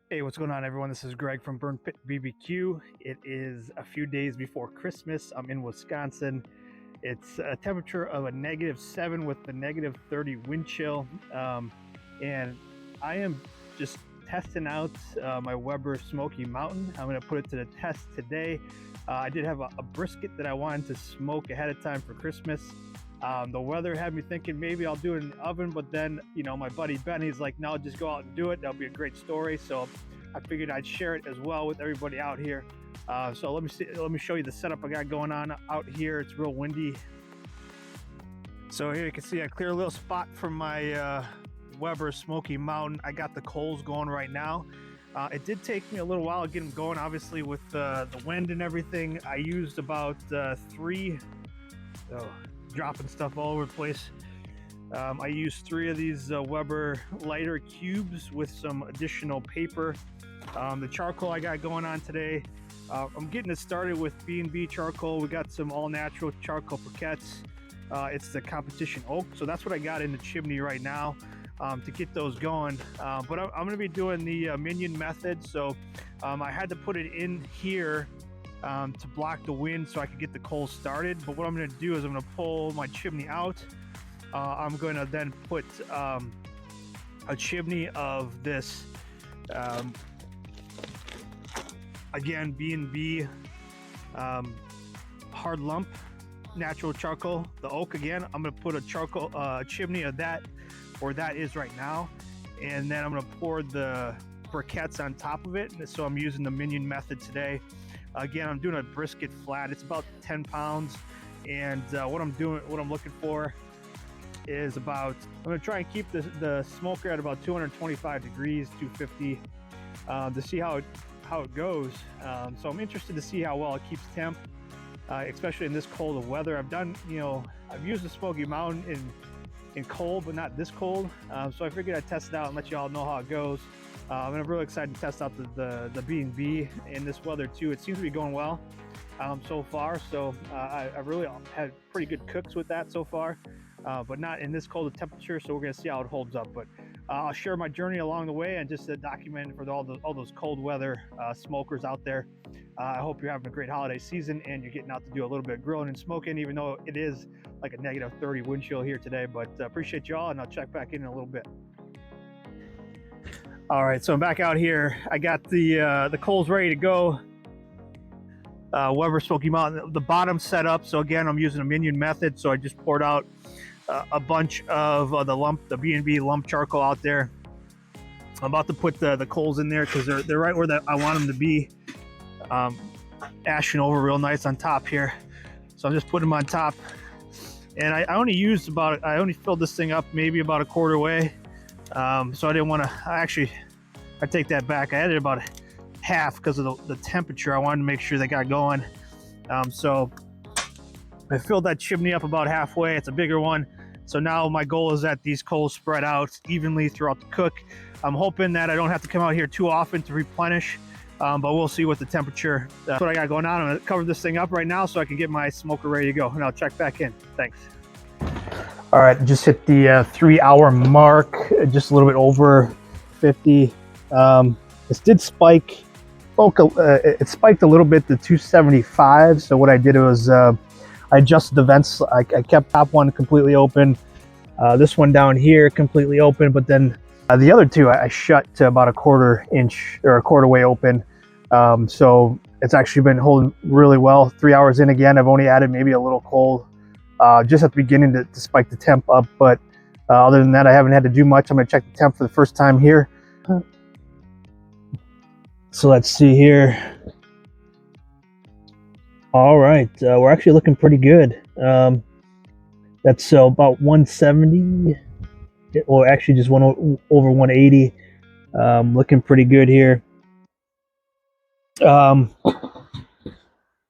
Hey, what's going on, everyone? This is Greg from Burn Pit BBQ. It is a few days before Christmas. I'm in Wisconsin. It's a temperature of a -7 with a -30 wind chill. And I am just testing out my Weber Smokey Mountain. I'm going to put it to the test today. I did have a brisket that I wanted to smoke ahead of time for Christmas. The weather had me thinking maybe I'll do it in the oven, but then, my buddy Ben, he's like, no, just go out and do it. That'll be a great story. So I figured I'd share it as well with everybody out here. So let me show you the setup I got going on out here. It's real windy. So here you can see a clear little spot from my Weber Smokey Mountain. I got the coals going right now. It did take me a little while to get them going, obviously with the wind and everything. I used about three, dropping stuff all over the place. I used 3 of these Weber lighter cubes with some additional paper. The charcoal I got going on today, I'm getting it started with B&B charcoal. We got some all-natural charcoal briquettes. It's the competition oak, so that's what I got in the chimney right now to get those going. But I'm going to be doing the minion method, so I had to put it in here to block the wind so I could get the coals started. But what I'm going to do is I'm going to pull my chimney out. I'm going to then put a chimney of this again B&B hard lump natural charcoal, the oak. Again, I'm going to put a charcoal chimney of that, where that is right now, and then I'm going to pour the briquettes on top of it. So I'm using the minion method today. Again, I'm doing a brisket flat. It's about 10 pounds, and what I'm looking for is I'm going to try and keep the smoker at about 225 degrees, 250, to see how it goes. So I'm interested to see how well it keeps temp, especially in this cold of weather. I've used the Smoky Mountain in cold, but not this cold. So I figured I'd test it out and let you all know how it goes. I'm really excited to test out the B&B in this weather too. It seems to be going well so far. So I really had pretty good cooks with that so far, but not in this cold of temperature. So we're gonna see how it holds up. But I'll share my journey along the way and just document it for all those cold weather smokers out there. I hope you're having a great holiday season and you're getting out to do a little bit of grilling and smoking, even though it is like a -30 wind chill here today. But appreciate y'all, and I'll check back in a little bit. All right, so I'm back out here. I got the coals ready to go. Weber Smokey Mountain, the bottom set up. So again, I'm using a minion method. So I just poured out a bunch of the B&B lump charcoal out there. I'm about to put the coals in there because they're right where I want them to be, ashing over real nice on top here. So I'm just putting them on top, and I only filled this thing up maybe about a quarter way. So I didn't want to, I take that back. I added about half because of the temperature. I wanted to make sure they got going. So I filled that chimney up about halfway. It's a bigger one. So now my goal is that these coals spread out evenly throughout the cook. I'm hoping that I don't have to come out here too often to replenish, but we'll see what the temperature. That's what I got going on. I'm gonna cover this thing up right now so I can get my smoker ready to go, and I'll check back in. Thanks. All right, just hit the 3-hour mark, just a little bit over 50. This did spike. It spiked a little bit to 275. So what I did was I adjusted the vents. I kept top one completely open, this one down here completely open, but then the other two I shut to about a quarter inch or a quarter way open. So it's actually been holding really well. 3 hours in again, I've only added maybe a little coal just at the beginning to spike the temp up, but other than that, I haven't had to do much. I'm gonna check the temp for the first time here. So let's see here. All right, we're actually looking pretty good. That's about 170, or actually just went over 180. Looking pretty good here.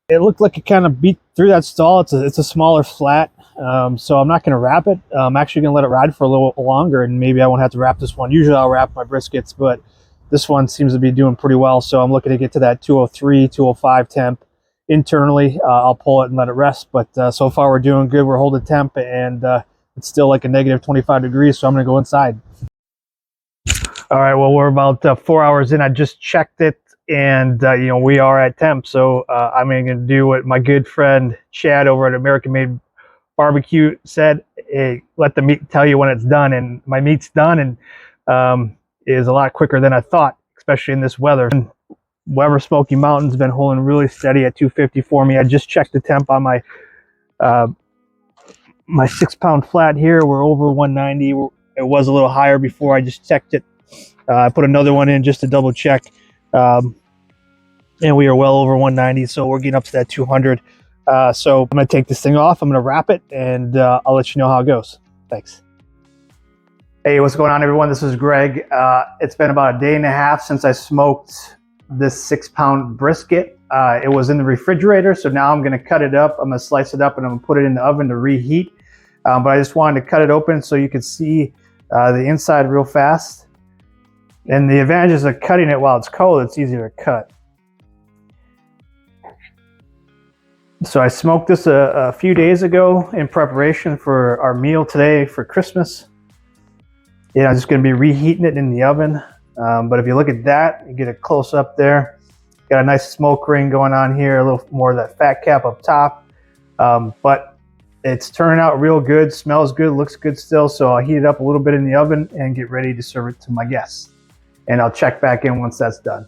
It looked like it kind of beat through that stall. It's a smaller flat, so I'm not going to wrap it. I'm actually going to let it ride for a little longer, and maybe I won't have to wrap this one. Usually I'll wrap my briskets, but this one seems to be doing pretty well. So I'm looking to get to that 203, 205 temp internally. I'll pull it and let it rest, but so far we're doing good. We're holding temp, and it's still like a -25 degrees, so I'm going to go inside. All right, well, we're about 4 hours in. I just checked it, and we are at temp. So I'm going to do what my good friend Chad over at American Made Barbecue said. Hey, let the meat tell you when it's done, and my meat's done, and is a lot quicker than I thought, especially in this weather. And Weber Smokey Mountain's been holding really steady at 250 for me. I just checked the temp on my my 6-pound flat here. We're over 190. It was a little higher before. I just checked it. I put another one in just to double check, and we are well over 190, so we're getting up to that 200. So I'm going to take this thing off. I'm going to wrap it, and I'll let you know how it goes. Thanks. Hey, what's going on, everyone? This is Greg. It's been about a day and a half since I smoked this 6-pound brisket. It was in the refrigerator, so now I'm going to cut it up. I'm going to slice it up, and I'm going to put it in the oven to reheat. But I just wanted to cut it open so you can see the inside real fast. And the advantages of cutting it while it's cold, it's easier to cut. So I smoked this a few days ago in preparation for our meal today for Christmas. I'm just going to be reheating it in the oven. But if you look at that, you get a close up there. Got a nice smoke ring going on here, a little more of that fat cap up top. But it's turning out real good, smells good, looks good still. So I'll heat it up a little bit in the oven and get ready to serve it to my guests. And I'll check back in once that's done.